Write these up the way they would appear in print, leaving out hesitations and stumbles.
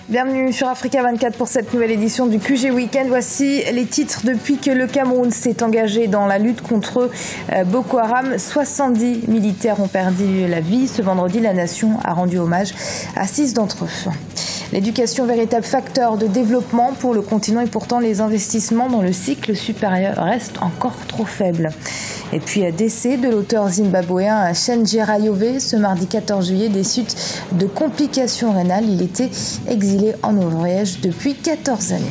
Bienvenue sur Africa 24 pour cette nouvelle édition du QG Weekend. Voici les titres. Depuis que le Cameroun s'est engagé dans la lutte contre Boko Haram, 70 militaires ont perdu la vie. Ce vendredi, la nation a rendu hommage à 6 d'entre eux. L'éducation, véritable facteur de développement pour le continent, et pourtant les investissements dans le cycle supérieur restent encore trop faibles. Et puis décès de l'auteur zimbabwéen Chenjerai Ayove ce mardi 14 juillet des suites de complications rénales. Il était exilé en Norvège depuis 14 années.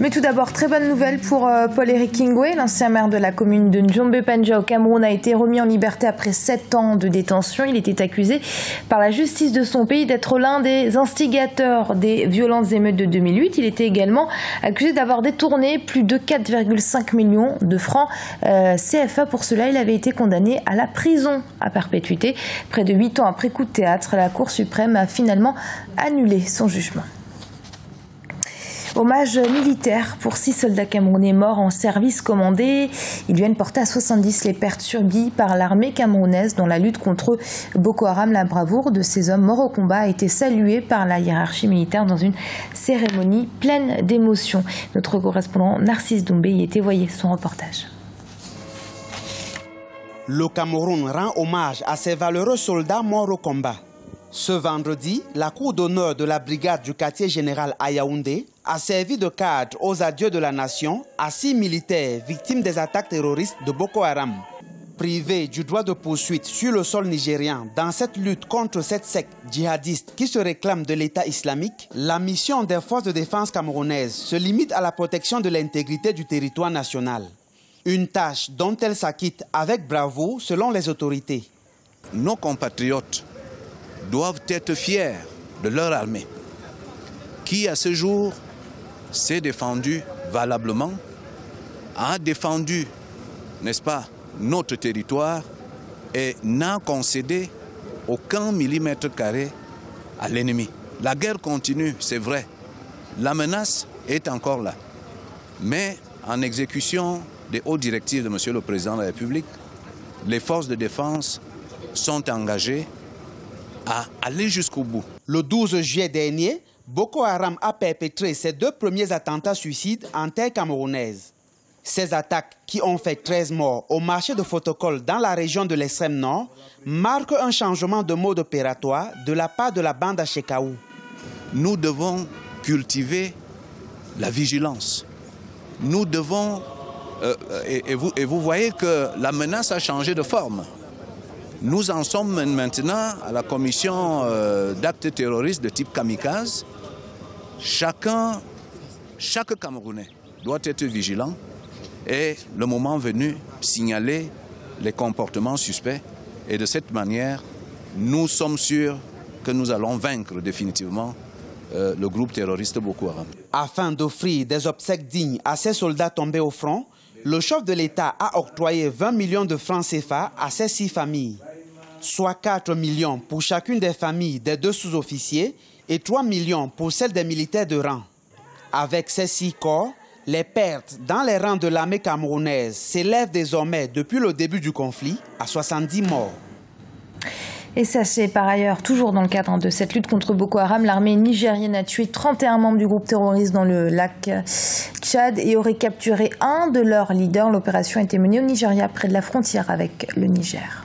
Mais tout d'abord, très bonne nouvelle pour Paul-Éric Kingwé, l'ancien maire de la commune de Njombe-Panja au Cameroun, a été remis en liberté après 7 ans de détention. Il était accusé par la justice de son pays d'être l'un des instigateurs des violentes émeutes de 2008. Il était également accusé d'avoir détourné plus de 4,5 millions de francs CFA. Pour cela, il avait été condamné à la prison à perpétuité. Près de 8 ans après coup de théâtre, la Cour suprême a finalement annulé son jugement. Hommage militaire pour 6 soldats camerounais morts en service commandé. Ils viennent porter à 70 les pertes subies par l'armée camerounaise dans la lutte contre Boko Haram. La bravoure de ces hommes morts au combat a été saluée par la hiérarchie militaire dans une cérémonie pleine d'émotions. Notre correspondant Narcisse Doumbé y était, voyez son reportage. Le Cameroun rend hommage à ces valeureux soldats morts au combat. Ce vendredi, la cour d'honneur de la brigade du quartier général à Yaoundé a servi de cadre aux adieux de la nation à 6 militaires victimes des attaques terroristes de Boko Haram. Privés du droit de poursuite sur le sol nigérian dans cette lutte contre cette secte djihadiste qui se réclame de l'État islamique, la mission des forces de défense camerounaises se limite à la protection de l'intégrité du territoire national. Une tâche dont elle s'acquitte avec bravoure selon les autorités. Nos compatriotes doivent être fiers de leur armée, qui à ce jour s'est défendue valablement, a défendu, n'est-ce pas, notre territoire et n'a concédé aucun millimètre carré à l'ennemi. La guerre continue, c'est vrai. La menace est encore là. Mais en exécution des hautes directives de M. le Président de la République, les forces de défense sont engagées à aller jusqu'au bout. Le 12 juillet dernier, Boko Haram a perpétré ses 2 premiers attentats suicides en terre camerounaise. Ces attaques, qui ont fait 13 morts au marché de Fotokol dans la région de l'extrême nord, marquent un changement de mode opératoire de la part de la bande à Chekaou. Nous devons cultiver la vigilance. Nous devons... et vous voyez que la menace a changé de forme. Nous en sommes maintenant à la commission d'actes terroristes de type kamikaze. Chaque Camerounais doit être vigilant et, le moment venu, signaler les comportements suspects. Et de cette manière, nous sommes sûrs que nous allons vaincre définitivement le groupe terroriste Boko Haram. Afin d'offrir des obsèques dignes à ces soldats tombés au front, le chef de l'État a octroyé 20 millions de francs CFA à ces 6 familles, soit 4 millions pour chacune des familles des 2 sous-officiers et 3 millions pour celles des militaires de rang. Avec ces 6 corps, les pertes dans les rangs de l'armée camerounaise s'élèvent désormais depuis le début du conflit à 70 morts. Et sachez par ailleurs, toujours dans le cadre de cette lutte contre Boko Haram, l'armée nigérienne a tué 31 membres du groupe terroriste dans le lac Tchad et aurait capturé un de leurs leaders. L'opération a été menée au Nigeria, près de la frontière avec le Niger.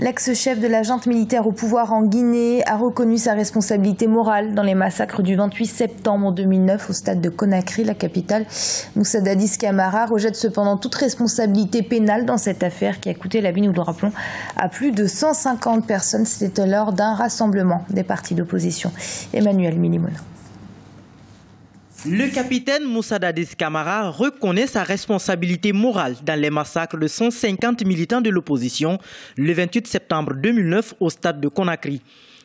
L'ex-chef de la junte militaire au pouvoir en Guinée a reconnu sa responsabilité morale dans les massacres du 28 septembre 2009 au stade de Conakry, la capitale. Moussa Dadis Camara rejette cependant toute responsabilité pénale dans cette affaire qui a coûté la vie, nous le rappelons, à plus de 150 personnes. C'était lors d'un rassemblement des partis d'opposition. Emmanuel Milimono. Le capitaine Moussa Dadis Camara reconnaît sa responsabilité morale dans les massacres de 150 militants de l'opposition le 28 septembre 2009 au stade de Conakry.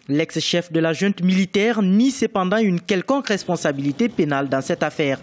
L'ex-chef de la junte militaire nie cependant une quelconque responsabilité pénale dans cette affaire.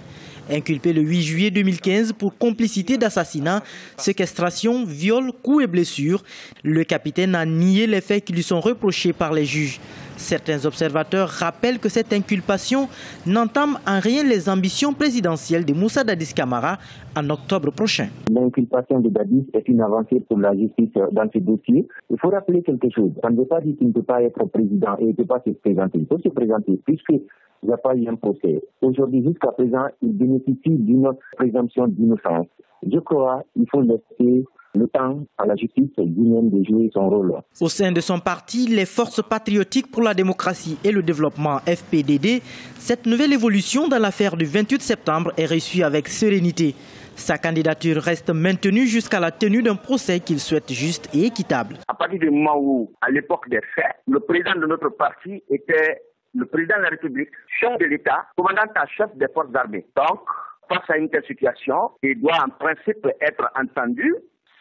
Inculpé le 8 juillet 2015 pour complicité d'assassinat, séquestration, viol, coups et blessures, le capitaine a nié les faits qui lui sont reprochés par les juges. Certains observateurs rappellent que cette inculpation n'entame en rien les ambitions présidentielles de Moussa Dadis Camara en octobre prochain. L'inculpation de Dadis est une avancée pour la justice dans ce dossier. Il faut rappeler quelque chose. Ça ne veut pas dire qu'il ne peut pas être président et il ne peut pas se présenter. Il peut se présenter puisqu'il n'y a pas eu un procès. Aujourd'hui, jusqu'à présent, il bénéficie d'une présomption d'innocence. Je crois qu'il faut laisser le temps à la justice guinéenne de jouer son rôle. Au sein de son parti, les Forces patriotiques pour la démocratie et le développement FPDD, cette nouvelle évolution dans l'affaire du 28 septembre est reçue avec sérénité. Sa candidature reste maintenue jusqu'à la tenue d'un procès qu'il souhaite juste et équitable. À partir du moment où, à l'époque des faits, le président de notre parti était le président de la République, chef de l'État, commandant en chef des forces armées. Donc, face à une telle situation, il doit en principe être entendu.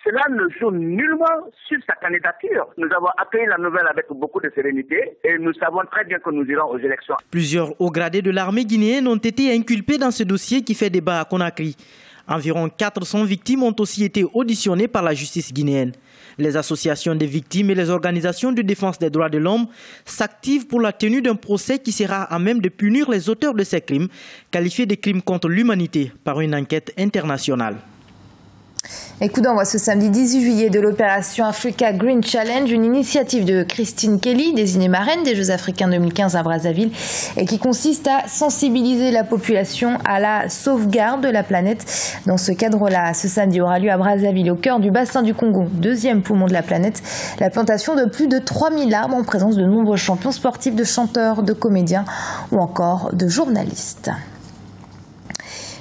Cela ne joue nullement sur sa candidature. Nous avons accueilli la nouvelle avec beaucoup de sérénité et nous savons très bien que nous irons aux élections. Plusieurs hauts gradés de l'armée guinéenne ont été inculpés dans ce dossier qui fait débat à Conakry. Environ 400 victimes ont aussi été auditionnées par la justice guinéenne. Les associations des victimes et les organisations de défense des droits de l'homme s'activent pour la tenue d'un procès qui sera à même de punir les auteurs de ces crimes, qualifiés de crimes contre l'humanité par une enquête internationale. Et coup d'envoi ce samedi 18 juillet de l'opération Africa Green Challenge, une initiative de Christine Kelly, désignée marraine des Jeux africains 2015 à Brazzaville, et qui consiste à sensibiliser la population à la sauvegarde de la planète. Dans ce cadre-là, ce samedi aura lieu à Brazzaville, au cœur du bassin du Congo, deuxième poumon de la planète, la plantation de plus de 3000 arbres en présence de nombreux champions sportifs, de chanteurs, de comédiens ou encore de journalistes.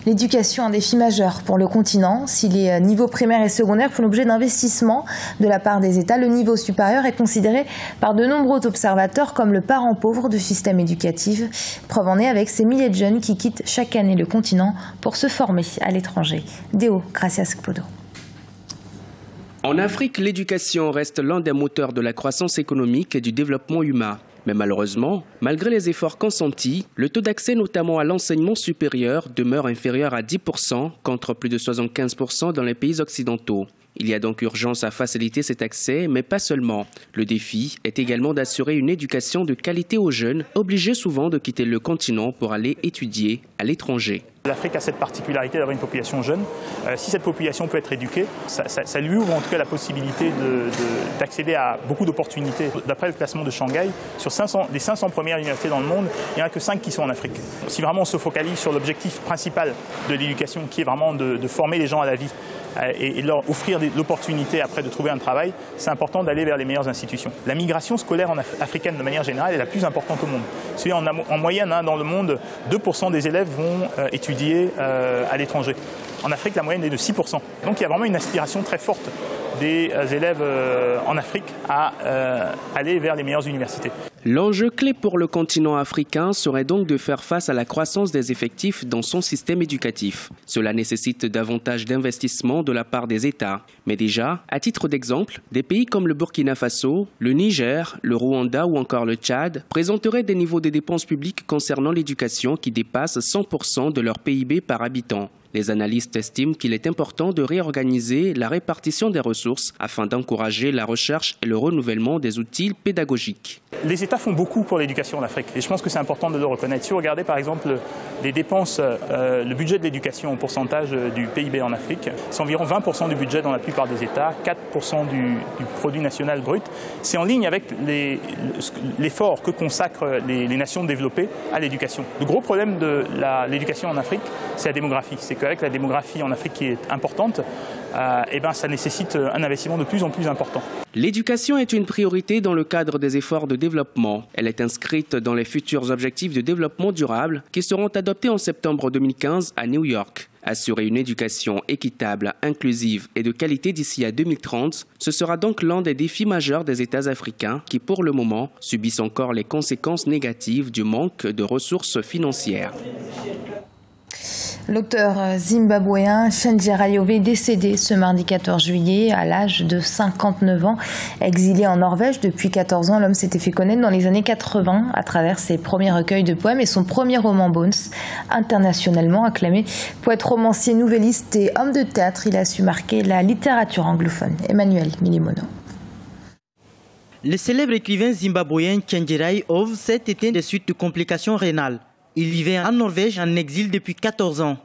L'éducation, un défi majeur pour le continent. Si les niveaux primaires et secondaires font l'objet d'investissements de la part des États, le niveau supérieur est considéré par de nombreux observateurs comme le parent pauvre du système éducatif. Preuve en est avec ces milliers de jeunes qui quittent chaque année le continent pour se former à l'étranger. Deo Gracias Clodo. En Afrique, l'éducation reste l'un des moteurs de la croissance économique et du développement humain. Mais malheureusement, malgré les efforts consentis, le taux d'accès notamment à l'enseignement supérieur demeure inférieur à 10% contre plus de 75% dans les pays occidentaux. Il y a donc urgence à faciliter cet accès, mais pas seulement. Le défi est également d'assurer une éducation de qualité aux jeunes, obligés souvent de quitter le continent pour aller étudier à l'étranger. L'Afrique a cette particularité d'avoir une population jeune. Si cette population peut être éduquée, ça lui ouvre en tout cas la possibilité d'accéder à beaucoup d'opportunités. D'après le classement de Shanghai, sur les 500 premières universités dans le monde, il n'y en a que 5 qui sont en Afrique. Si vraiment on se focalise sur l'objectif principal de l'éducation, qui est vraiment de former les gens à la vie et leur offrir l'opportunité après de trouver un travail, c'est important d'aller vers les meilleures institutions. La migration scolaire africaine de manière générale est la plus importante au monde. En moyenne, dans le monde, 2% des élèves vont étudier à l'étranger. En Afrique, la moyenne est de 6%. Donc il y a vraiment une aspiration très forte des élèves en Afrique à aller vers les meilleures universités. L'enjeu clé pour le continent africain serait donc de faire face à la croissance des effectifs dans son système éducatif. Cela nécessite davantage d'investissements de la part des États. Mais déjà, à titre d'exemple, des pays comme le Burkina Faso, le Niger, le Rwanda ou encore le Tchad présenteraient des niveaux de dépenses publiques concernant l'éducation qui dépassent 100% de leur PIB par habitant. Les analystes estiment qu'il est important de réorganiser la répartition des ressources afin d'encourager la recherche et le renouvellement des outils pédagogiques. Les États font beaucoup pour l'éducation en Afrique et je pense que c'est important de le reconnaître. Si vous regardez par exemple les dépenses, le budget de l'éducation en pourcentage du PIB en Afrique, c'est environ 20% du budget dans la plupart des États, 4% du produit national brut. C'est en ligne avec l'effort que consacrent les nations développées à l'éducation. Le gros problème de l'éducation en Afrique, c'est la démographie. C'est qu'avec la démographie en Afrique qui est importante, ça nécessite un investissement de plus en plus important. L'éducation est une priorité dans le cadre des efforts de développement. Elle est inscrite dans les futurs objectifs de développement durable qui seront adoptés en septembre 2015 à New York. Assurer une éducation équitable, inclusive et de qualité d'ici à 2030, ce sera donc l'un des défis majeurs des États africains qui, pour le moment, subissent encore les conséquences négatives du manque de ressources financières. L'auteur zimbabwéen Chenjera Yove est décédé ce mardi 14 juillet à l'âge de 59 ans. Exilé en Norvège depuis 14 ans, l'homme s'était fait connaître dans les années 80 à travers ses premiers recueils de poèmes et son premier roman Bones, internationalement acclamé. Poète, romancier, nouvelliste et homme de théâtre, il a su marquer la littérature anglophone. Emmanuel Milimono. Le célèbre écrivain zimbabwéen Chenjera Yove s'est éteint des suites de complications rénales. Il vivait en Norvège en exil depuis 14 ans.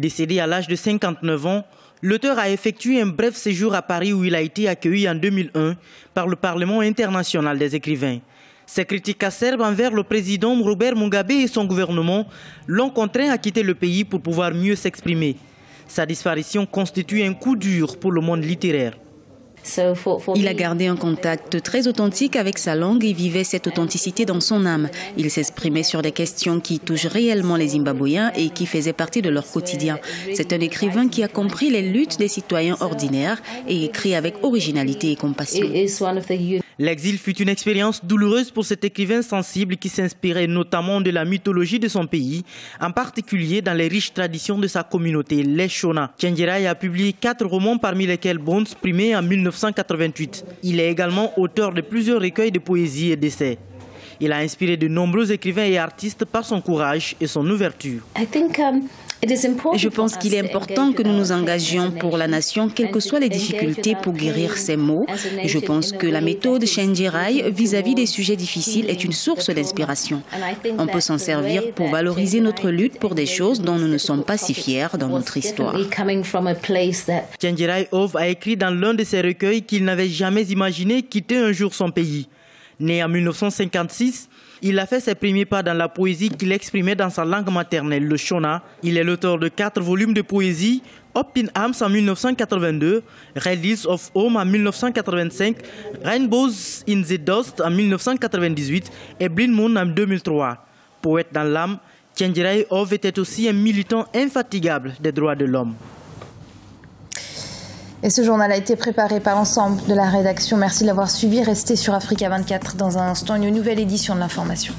Décédé à l'âge de 59 ans, l'auteur a effectué un bref séjour à Paris où il a été accueilli en 2001 par le Parlement international des écrivains. Ses critiques acerbes envers le président Robert Mugabe et son gouvernement l'ont contraint à quitter le pays pour pouvoir mieux s'exprimer. Sa disparition constitue un coup dur pour le monde littéraire. Il a gardé un contact très authentique avec sa langue et vivait cette authenticité dans son âme. Il s'exprimait sur des questions qui touchent réellement les Zimbabwéens et qui faisaient partie de leur quotidien. C'est un écrivain qui a compris les luttes des citoyens ordinaires et écrit avec originalité et compassion. L'exil fut une expérience douloureuse pour cet écrivain sensible qui s'inspirait notamment de la mythologie de son pays, en particulier dans les riches traditions de sa communauté, les Shona. Tchenjerai a publié 4 romans parmi lesquels Bones, primé en 1988. Il est également auteur de plusieurs recueils de poésie et d'essais. Il a inspiré de nombreux écrivains et artistes par son courage et son ouverture. Je pense qu'il est important que nous nous engagions pour la nation, quelles que soient les difficultés, pour guérir ces maux. Je pense que la méthode Tchenjerai vis-à-vis des sujets difficiles est une source d'inspiration. On peut s'en servir pour valoriser notre lutte pour des choses dont nous ne sommes pas si fiers dans notre histoire. Tchenjerai Ove a écrit dans l'un de ses recueils qu'il n'avait jamais imaginé quitter un jour son pays. Né en 1956, il a fait ses premiers pas dans la poésie qu'il exprimait dans sa langue maternelle, le Shona. Il est l'auteur de 4 volumes de poésie, Up in Arms en 1982, Red Hills of Home en 1985, Rainbows in the Dust en 1998 et Blind Moon en 2003. Poète dans l'âme, Tchenjerai Ove était aussi un militant infatigable des droits de l'homme. Et ce journal a été préparé par l'ensemble de la rédaction. Merci de l'avoir suivi. Restez sur Africa 24 dans un instant, une nouvelle édition de l'information.